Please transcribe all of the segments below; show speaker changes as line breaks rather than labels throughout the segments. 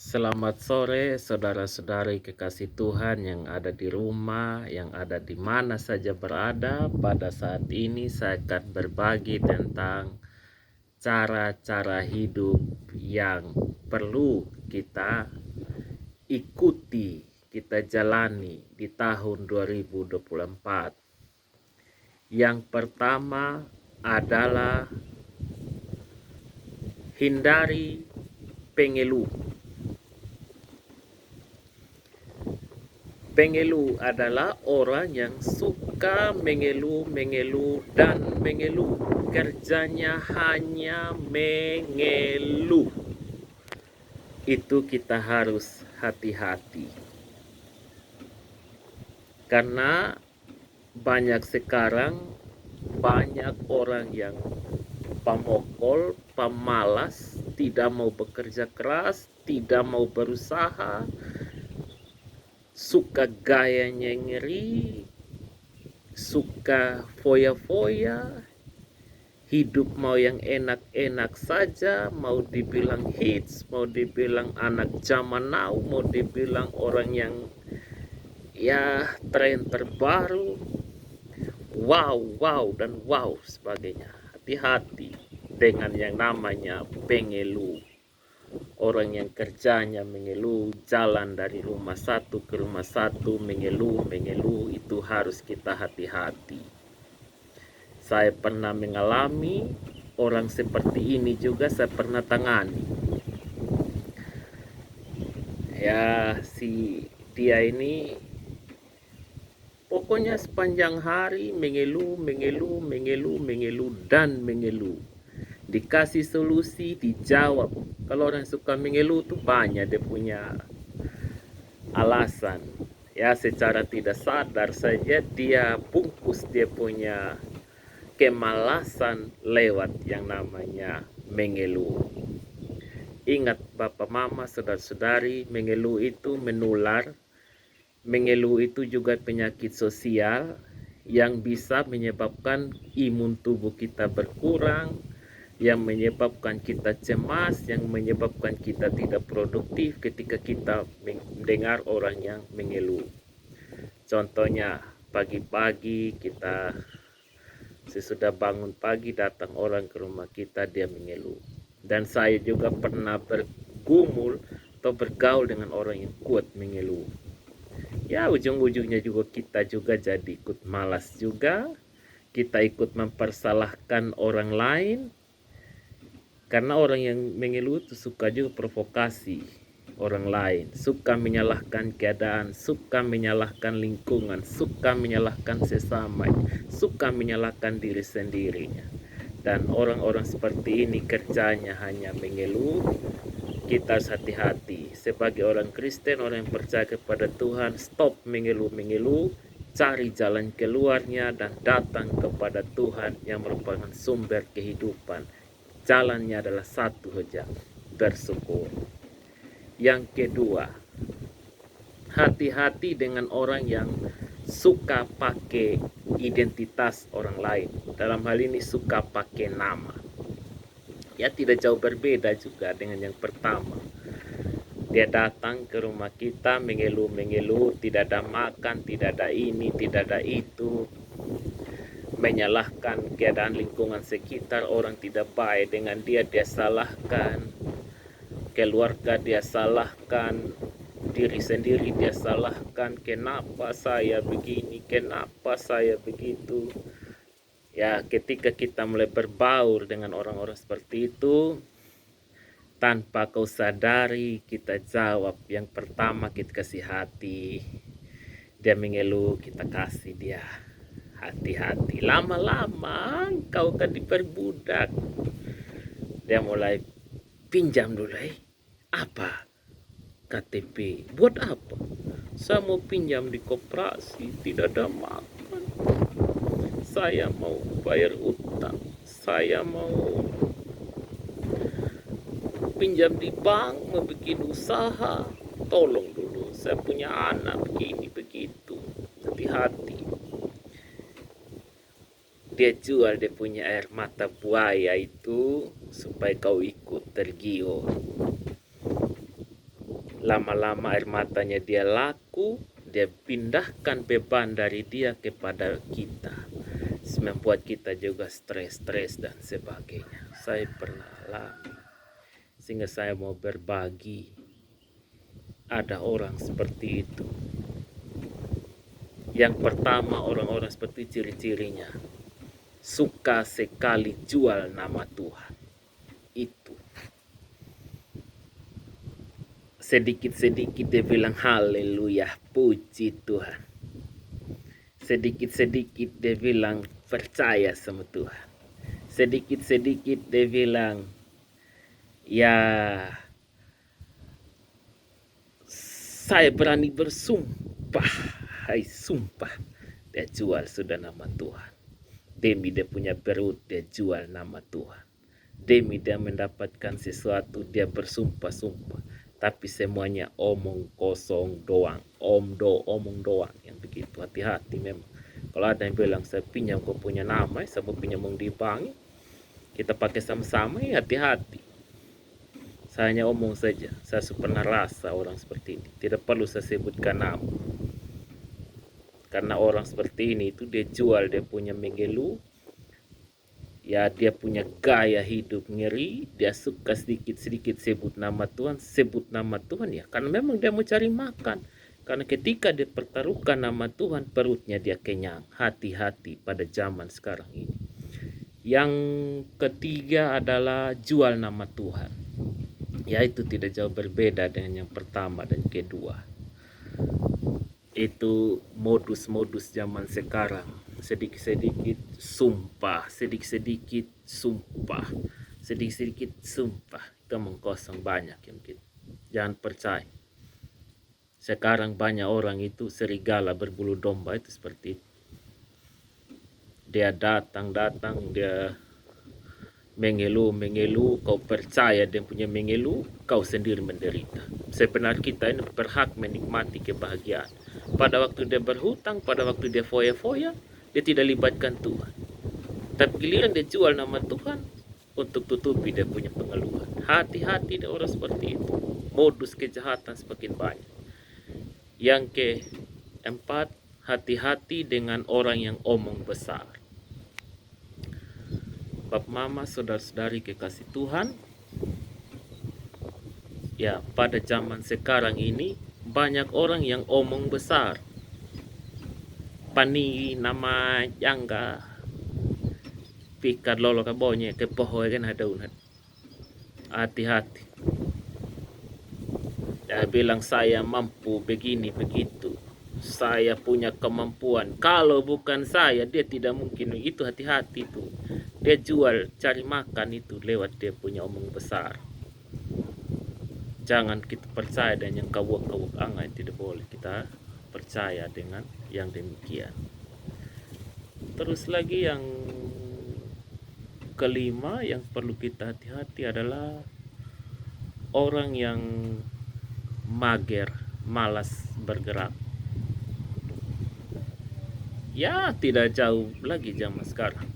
Selamat sore, saudara-saudari kekasih Tuhan yang ada di rumah, yang ada di mana saja berada. Pada saat ini saya akan berbagi tentang cara-cara hidup yang perlu kita ikuti, kita jalani di tahun 2024. Yang pertama adalah hindari pengeluh. Pengeluh adalah orang yang suka mengeluh dan mengeluh. Kerjanya hanya mengeluh. Itu kita harus hati-hati. Karena banyak orang yang pemokol, pemalas, tidak mau bekerja keras, tidak mau berusaha, suka gayanya ngeri, suka foya-foya, hidup mau yang enak-enak saja, mau dibilang hits, mau dibilang anak zaman now, mau dibilang orang yang ya tren terbaru, wow dan wow sebagainya. Hati-hati dengan yang namanya pengeluh. Orang yang kerjanya mengeluh, jalan dari rumah satu ke rumah satu, mengeluh, itu harus kita hati-hati. Saya pernah mengalami orang seperti ini juga, saya pernah tangani. Ya, dia ini pokoknya sepanjang hari mengeluh dan mengeluh. Dikasih solusi, dijawab. Kalau orang suka mengeluh tuh banyak dia punya alasan. Ya, secara tidak sadar saja dia bungkus dia punya kemalasan lewat yang namanya mengeluh. Ingat Bapak Mama, saudara-saudari, mengeluh itu menular. Mengeluh itu juga penyakit sosial yang bisa menyebabkan imun tubuh kita berkurang, yang menyebabkan kita cemas, yang menyebabkan kita tidak produktif ketika kita mendengar orang yang mengeluh. Contohnya, pagi-pagi kita sesudah bangun pagi datang orang ke rumah kita, dia mengeluh. Dan saya juga pernah bergumul atau bergaul dengan orang yang kuat mengeluh. Ya, ujung-ujungnya juga kita juga jadi ikut malas juga. Kita ikut mempersalahkan orang lain. Karena orang yang mengeluh itu suka juga provokasi orang lain, suka menyalahkan keadaan, suka menyalahkan lingkungan, suka menyalahkan sesama, suka menyalahkan diri sendirinya. Dan orang-orang seperti ini kerjanya hanya mengeluh. Kita harus hati-hati sebagai orang Kristen, orang yang percaya kepada Tuhan. Stop mengeluh-mengeluh, cari jalan keluarnya dan datang kepada Tuhan yang merupakan sumber kehidupan. Jalannya adalah satu saja, bersyukur. Yang kedua, hati-hati dengan orang yang suka pakai identitas orang lain. Dalam hal ini suka pakai nama. Ya, tidak jauh berbeda juga dengan yang pertama. Dia datang ke rumah kita mengeluh, tidak ada makan, tidak ada ini, tidak ada itu, menyalahkan keadaan lingkungan sekitar, orang tidak baik dengan dia salahkan, keluarga dia salahkan, diri sendiri dia salahkan, kenapa saya begini, kenapa saya begitu. Ya, ketika kita mulai berbaur dengan orang-orang seperti itu, tanpa kau sadari, kita jawab. Yang pertama, kita kasih hati. Dia mengeluh, kita kasih dia hati-hati. Lama-lama kau akan diperbudak. Dia mulai pinjam dulu. Apa? KTP. Buat apa? Saya mau pinjam di koperasi, tidak ada makan. Saya mau bayar utang. Saya mau pinjam di bank, mau bikin usaha. Tolong dulu, saya punya anak begini begitu. Hati-hati. Dia jual dia punya air mata buaya itu supaya kau ikut tergiur. Lama-lama air matanya dia laku, dia pindahkan beban dari dia kepada kita, membuat kita juga stres dan sebagainya. Saya pernah alami, sehingga saya mau berbagi. Ada orang seperti itu. Yang pertama, orang-orang seperti ciri-cirinya suka sekali jual nama Tuhan. Itu sedikit-sedikit dia bilang haleluya, puji Tuhan. Sedikit-sedikit dia bilang percaya sama Tuhan. Sedikit-sedikit dia bilang ya saya berani bersumpah. Hai sumpah, dia jual sudah nama Tuhan. Demi dia punya perut, dia jual nama Tuhan. Demi dia mendapatkan sesuatu, dia bersumpah-sumpah. Tapi semuanya omong kosong doang, omong doang, yang begitu. Hati-hati memang. Kalau ada yang bilang saya pinjam kau punya nama, saya mau pinjam di bank, kita pakai sama-sama, ya hati-hati. Saya hanya omong saja. Saya pernah rasa orang seperti ini. Tidak perlu saya sebutkan nama. Karena orang seperti ini itu dia jual, dia punya mengelu. Ya dia punya gaya hidup ngeri. Dia suka sedikit-sedikit sebut nama Tuhan ya. Karena memang dia mau cari makan. Karena ketika dia pertaruhkan nama Tuhan, perutnya dia kenyang. Hati-hati pada zaman sekarang ini. Yang ketiga adalah jual nama Tuhan. Ya itu tidak jauh berbeda dengan yang pertama dan kedua. Itu modus-modus zaman sekarang. Sedikit-sedikit sumpah, sedikit-sedikit sumpah, sedikit-sedikit sumpah. Itu mengkosong banyak yang gitu. Jangan percaya. Sekarang banyak orang itu serigala berbulu domba, itu seperti itu. Dia datang, dia mengelu, kau percaya dia punya mengelu, kau sendiri menderita. Sebenarnya kita ini berhak menikmati kebahagiaan. Pada waktu dia berhutang, pada waktu dia foya-foya, dia tidak libatkan Tuhan. Tapi giliran dia jual nama Tuhan untuk tutupi dia punya pengeluhan. Hati-hati dengan orang seperti itu. Modus kejahatan semakin banyak. Yang keempat, hati-hati dengan orang yang omong besar. Bapak mama, saudara-saudari kekasih Tuhan, ya pada zaman sekarang ini banyak orang yang omong besar. Pani nama jangga pikar lolo kabonye ke pohoy kan hadaun. Hati-hati. Dia bilang saya mampu begini begitu. Saya punya kemampuan. Kalau bukan saya, dia tidak mungkin. Itu hati-hati tuh. Dia jual cari makan itu lewat dia punya omong besar. Jangan kita percaya dengan yang kawak-kawak angai, tidak boleh kita percaya dengan yang demikian. Terus lagi yang kelima yang perlu kita hati-hati adalah orang yang mager, malas bergerak. Ya tidak jauh lagi zaman sekarang.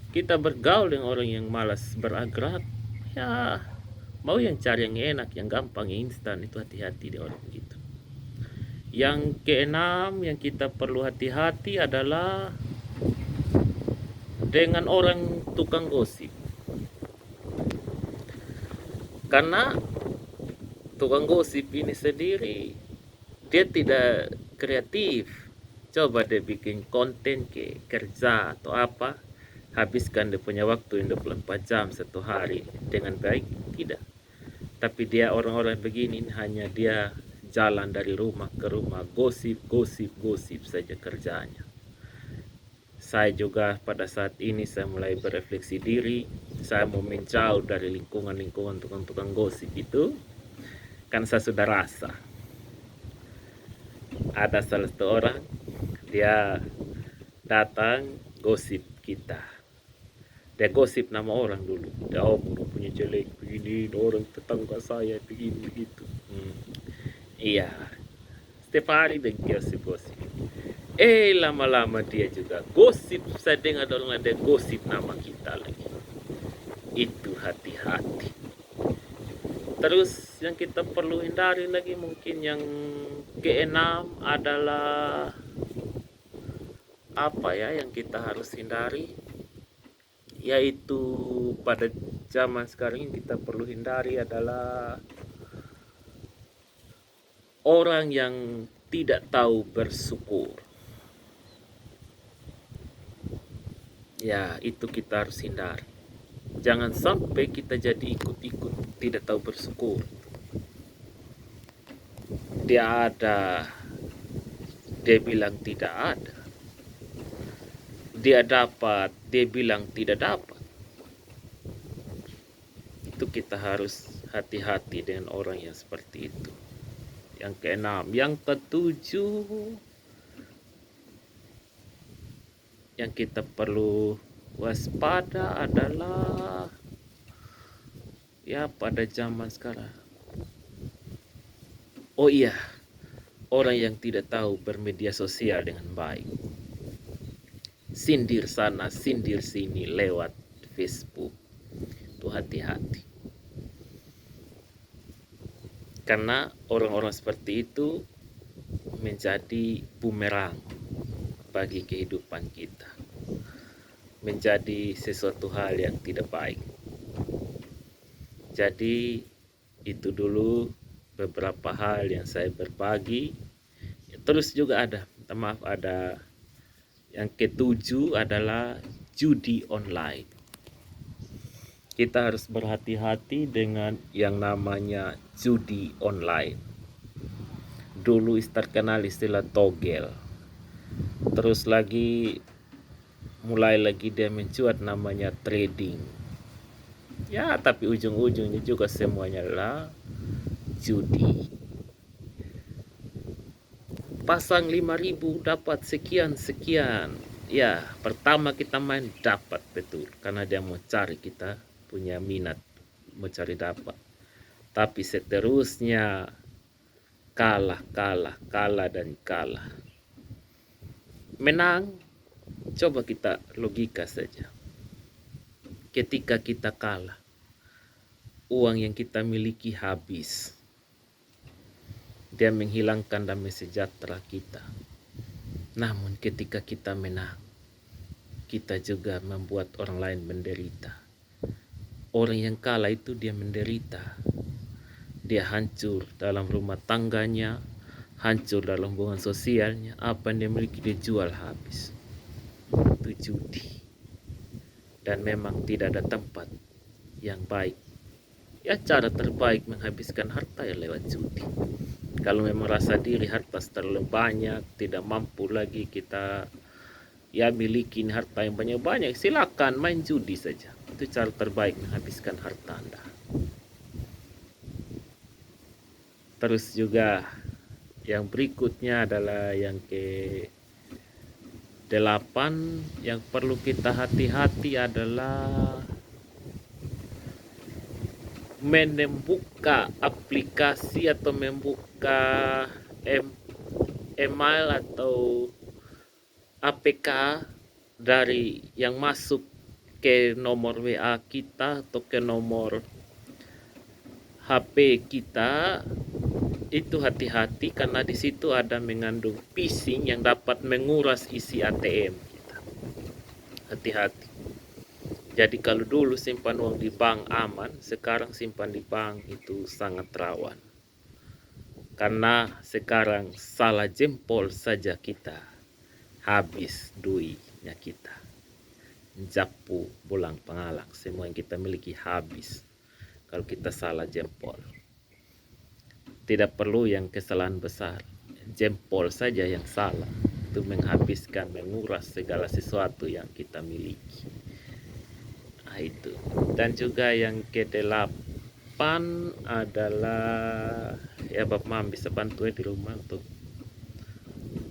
Kita bergaul dengan orang yang malas bergerak, ya mau yang cari yang enak, yang gampang, yang instan, itu hati-hati di orang begitu. Yang keenam yang kita perlu hati-hati adalah dengan orang tukang gosip. Karena tukang gosip ini sendiri dia tidak kreatif. Coba dia bikin konten ke kerja atau apa, habiskan dia punya waktu 24 jam satu hari dengan baik? Tidak. Tapi dia orang-orang begini hanya dia jalan dari rumah ke rumah, gosip saja kerjanya. Saya juga pada saat ini saya mulai berefleksi diri. Saya mau menjauh dari lingkungan tukang-tukang gosip itu. Kan saya sudah rasa ada salah satu orang, dia datang gosip kita. Dia gosip nama orang dulu. Dia punya jelek begini, orang tetangga saya begini begitu. Iya. Setiap hari dia gosip. Lama-lama dia juga gosip. Saya dengar orang ada gosip nama kita lagi. Itu hati-hati. Terus yang kita perlu hindari lagi mungkin yang keenam adalah apa ya yang kita harus hindari, yaitu pada zaman sekarang yang kita perlu hindari adalah orang yang tidak tahu bersyukur. Ya, itu kita harus hindari. Jangan sampai kita jadi ikut-ikut tidak tahu bersyukur. Dia ada, dia bilang tidak ada. Dia dapat, dia bilang tidak dapat. Itu kita harus hati-hati dengan orang yang seperti itu. Yang keenam, yang ketujuh, yang kita perlu waspada adalah ya pada zaman sekarang. Oh iya, orang yang tidak tahu bermedia sosial dengan baik. Sindir sana, sindir sini lewat Facebook. Itu hati-hati. Karena orang-orang seperti itu menjadi bumerang bagi kehidupan kita. Menjadi sesuatu hal yang tidak baik. Jadi itu dulu beberapa hal yang saya berbagi. Terus juga ada yang ketujuh adalah judi online. Kita harus berhati-hati dengan yang namanya judi online. Dulu terkenal istilah togel. Terus mulai lagi dia mencuat namanya trading. Ya, tapi ujung-ujungnya juga semuanya adalah judi. Pasang 5.000 dapat sekian. Ya, pertama kita main dapat betul. Karena dia mau cari, kita punya minat mau cari dapat. Tapi seterusnya kalah. Menang, coba kita logika saja. Ketika kita kalah, uang yang kita miliki habis. Dia menghilangkan damai sejahtera kita. Namun ketika kita menang, kita juga membuat orang lain menderita. Orang yang kalah itu dia menderita. Dia hancur dalam rumah tangganya, hancur dalam hubungan sosialnya. Apa yang dia miliki dia jual habis. Itu judi. Dan memang tidak ada tempat yang baik. Ya, cara terbaik menghabiskan harta ya lewat judi. Kalau memang rasa diri harta terlalu banyak, tidak mampu lagi kita ya miliki harta yang banyak-banyak, silakan main judi saja. Itu cara terbaik menghabiskan harta Anda. Terus juga yang berikutnya adalah yang ke-8 yang perlu kita hati-hati adalah membuka aplikasi atau membuka email atau APK dari yang masuk ke nomor WA kita atau ke nomor HP kita. Itu hati-hati karena di situ ada mengandung phishing yang dapat menguras isi ATM kita. Hati-hati. Jadi kalau dulu simpan uang di bank aman, sekarang simpan di bank itu sangat rawan. Karena sekarang salah jempol saja kita habis duitnya kita. Japu, bolang pengalang, semua yang kita miliki habis kalau kita salah jempol. Tidak perlu yang kesalahan besar, jempol saja yang salah itu menghabiskan, menguras segala sesuatu yang kita miliki. Nah, itu. Dan juga yang ke-8 adalah ya Bapak Mam bisa bantu di rumah untuk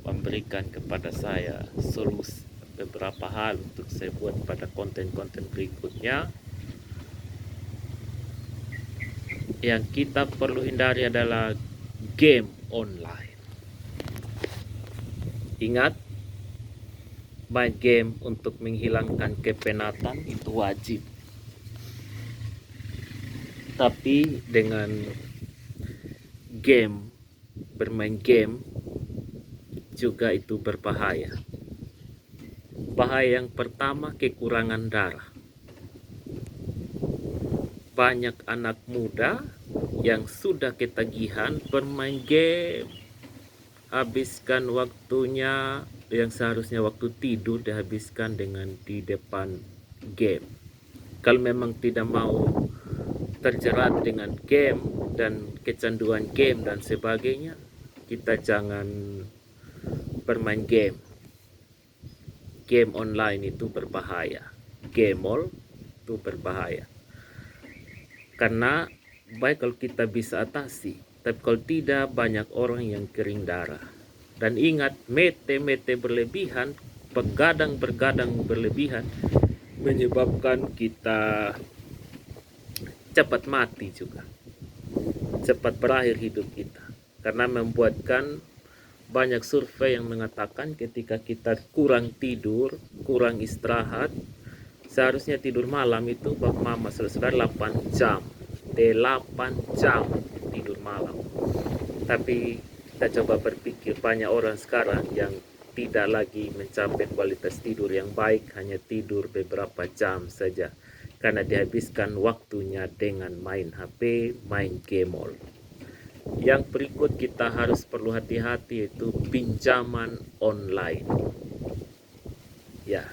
memberikan kepada saya solusi beberapa hal untuk saya buat pada konten-konten berikutnya. Yang kita perlu hindari adalah game online. Ingat, main game untuk menghilangkan kepenatan itu wajib. Tapi dengan game, bermain game juga itu berbahaya. Bahaya yang pertama, kekurangan darah. Banyak anak muda yang sudah ketagihan bermain game, habiskan waktunya yang seharusnya waktu tidur dihabiskan dengan di depan game. Kalau memang tidak mau terjerat dengan game dan kecanduan game dan sebagainya, kita jangan bermain game. Game online itu berbahaya. Game mall itu berbahaya. Karena baik kalau kita bisa atasi, tapi kalau tidak, banyak orang yang kering darah. Dan ingat, mete-mete berlebihan, begadang-begadang berlebihan, menyebabkan kita cepat mati juga. Cepat berakhir hidup kita. Karena membuatkan banyak survei yang mengatakan ketika kita kurang tidur, kurang istirahat, seharusnya tidur malam itu Bapak Mama saudara 8 jam. 8 jam tidur malam. Tapi kita coba berpikir, banyak orang sekarang yang tidak lagi mencapai kualitas tidur yang baik, hanya tidur beberapa jam saja karena dihabiskan waktunya dengan main HP, main game mall. Yang berikut kita harus perlu hati-hati, yaitu pinjaman online. Ya,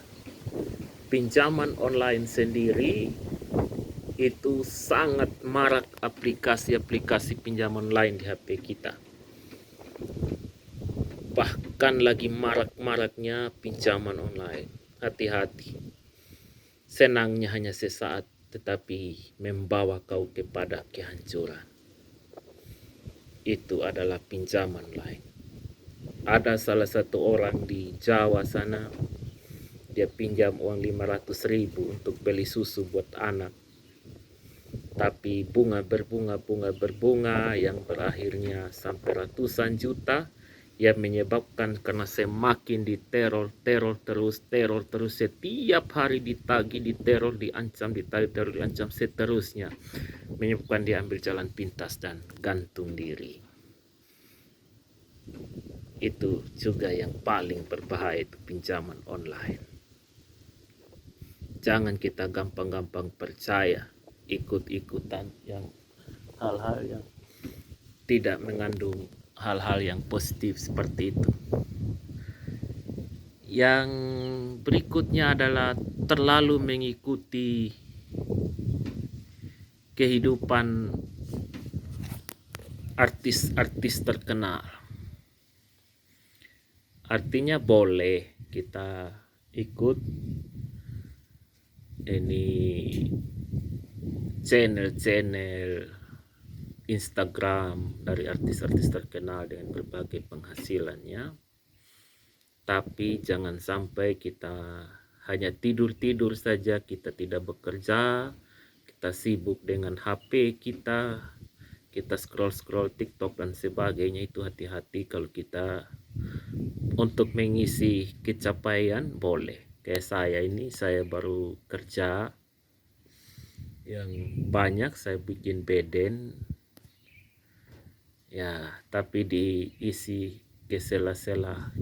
pinjaman online sendiri itu sangat marak aplikasi-aplikasi pinjaman online di HP kita. Bahkan lagi marak-maraknya pinjaman online. Hati-hati. Senangnya hanya sesaat, tetapi membawa kau kepada kehancuran. Itu adalah pinjaman online. Ada salah satu orang di Jawa sana, dia pinjam uang 500.000 untuk beli susu buat anak. Tapi bunga berbunga yang berakhirnya sampai ratusan juta, yang menyebabkan karena semakin diteror terus, setiap hari ditagih, diteror, diancam, ditagih, teror, diancam seterusnya, menyebabkan dia ambil jalan pintas dan gantung diri. Itu juga yang paling berbahaya, itu pinjaman online. Jangan kita gampang-gampang percaya, ikut-ikutan yang hal-hal yang tidak mengandung hal-hal yang positif seperti itu. Yang berikutnya adalah terlalu mengikuti kehidupan artis-artis terkenal. Artinya boleh kita ikut ini channel-channel Instagram dari artis-artis terkenal dengan berbagai penghasilannya, tapi jangan sampai kita hanya tidur-tidur saja, kita tidak bekerja, kita sibuk dengan HP kita scroll-scroll TikTok dan sebagainya. Itu hati-hati. Kalau kita untuk mengisi capaian boleh. Kayak saya ini, saya baru kerja yang banyak, saya bikin beden ya, tapi diisi ke sela-sela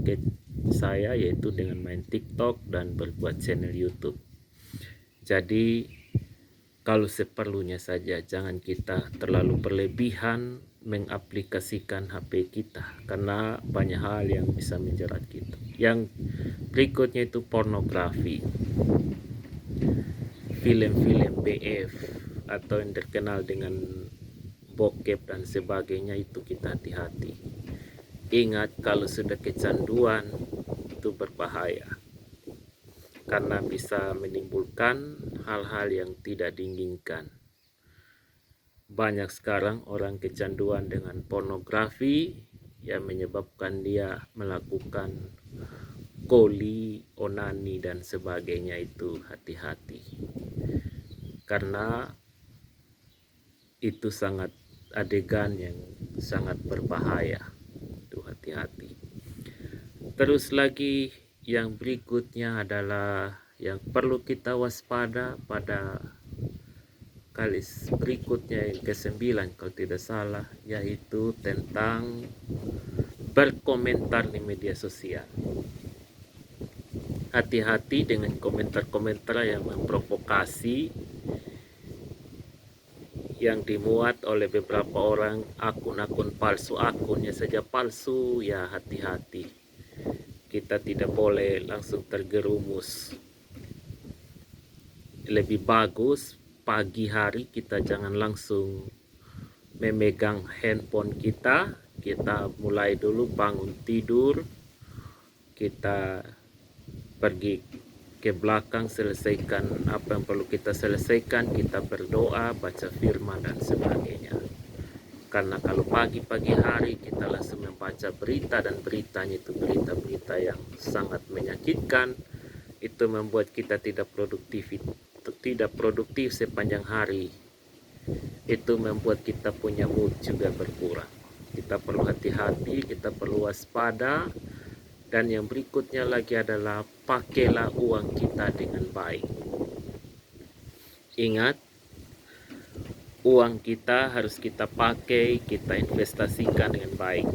saya, yaitu dengan main TikTok dan berbuat channel YouTube. Jadi kalau seperlunya saja, jangan kita terlalu berlebihan mengaplikasikan HP kita, karena banyak hal yang bisa menjerat kita. Yang berikutnya itu pornografi, film-film BF atau yang terkenal dengan bokep dan sebagainya, itu kita hati-hati. Ingat, kalau sudah kecanduan itu berbahaya, karena bisa menimbulkan hal-hal yang tidak diinginkan. Banyak sekarang orang kecanduan dengan pornografi yang menyebabkan dia melakukan koli, onani dan sebagainya. Itu hati-hati, karena itu sangat adegan yang sangat berbahaya. Itu hati-hati. Terus lagi yang berikutnya adalah yang perlu kita waspada pada kali berikutnya yang ke-9 kalau tidak salah, yaitu tentang berkomentar di media sosial. Hati-hati dengan komentar-komentar yang memprovokasi, yang dimuat oleh beberapa orang, akun-akun palsu, akunnya saja palsu. Ya, hati-hati, kita tidak boleh langsung terjerumus. Lebih bagus pagi hari kita jangan langsung memegang handphone kita. Kita mulai dulu bangun tidur, kita pergi ke belakang, selesaikan apa yang perlu kita selesaikan, kita berdoa, baca firman dan sebagainya. Karena kalau pagi-pagi hari kita langsung membaca berita, dan beritanya itu berita-berita yang sangat menyakitkan, itu membuat kita tidak produktif sepanjang hari. Itu membuat kita punya mood juga berkurang. Kita perlu hati-hati, kita perlu waspada. Dan yang berikutnya lagi adalah pakailah uang kita dengan baik. Ingat, uang kita harus kita pakai, kita investasikan dengan baik.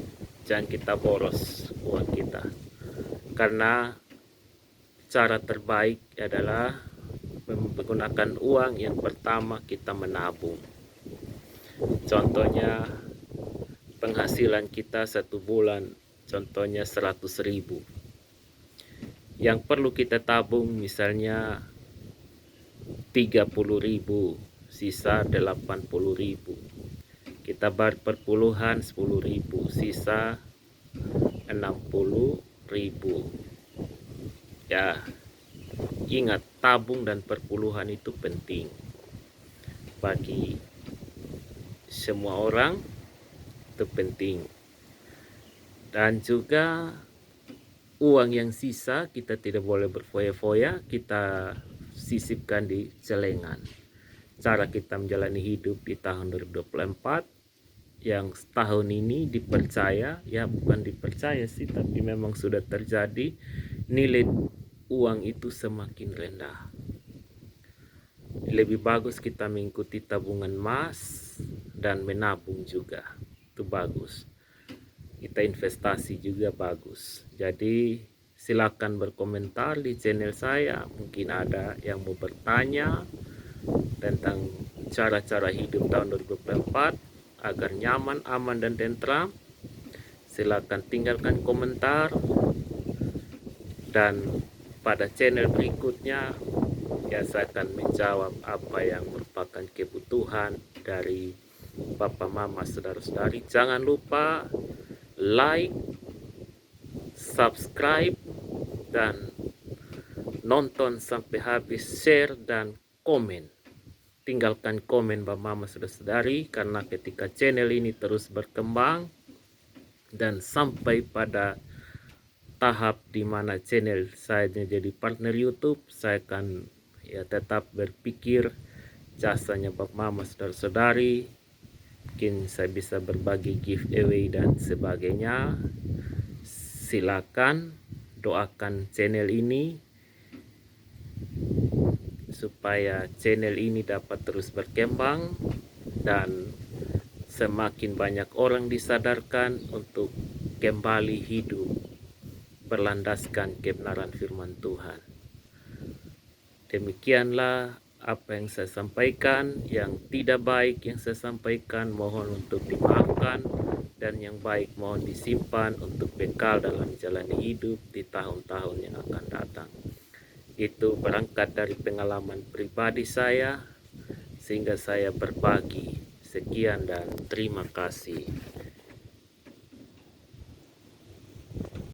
Jangan kita boros uang kita. Karena cara terbaik adalah menggunakan uang yang pertama kita menabung. Contohnya penghasilan kita 1 bulan, contohnya 100.000. Yang perlu kita tabung misalnya 30.000, sisa 80.000. Kita bar perpuluhan 10.000, sisa 60.000. Ya, ingat, tabung dan perpuluhan itu penting bagi semua orang, itu penting. Dan juga uang yang sisa kita tidak boleh berfoya-foya, kita sisipkan di celengan. Cara kita menjalani hidup di tahun 2024 yang tahun ini dipercaya, ya bukan dipercaya sih, tapi memang sudah terjadi, nilai uang itu semakin rendah. Lebih bagus kita mengikuti tabungan emas dan menabung juga, itu bagus. Kita investasi juga bagus. Jadi silakan berkomentar di channel saya, mungkin ada yang mau bertanya tentang cara-cara hidup tahun 2024 agar nyaman, aman, dan tentram. Silakan tinggalkan komentar, dan pada channel berikutnya ya saya akan menjawab apa yang merupakan kebutuhan dari Bapak, Mama, saudara-saudari. Jangan lupa like, subscribe, dan nonton sampai habis, share dan komen. Tinggalkan komen Bapak, Mama, saudara-saudari, karena ketika channel ini terus berkembang dan sampai pada tahap di mana channel saya jadi partner YouTube, saya akan ya tetap berpikir jasanya Bapak, Mama, saudara-saudari. Mungkin saya bisa berbagi giveaway dan sebagainya. Silakan doakan channel ini supaya channel ini dapat terus berkembang dan semakin banyak orang disadarkan untuk kembali hidup berlandaskan kebenaran firman Tuhan. Demikianlah apa yang saya sampaikan. Yang tidak baik yang saya sampaikan mohon untuk dimaafkan, dan yang baik mohon disimpan untuk bekal dalam menjalani hidup di tahun-tahun yang akan datang. Itu berangkat dari pengalaman pribadi saya, sehingga saya berbagi. Sekian dan terima kasih.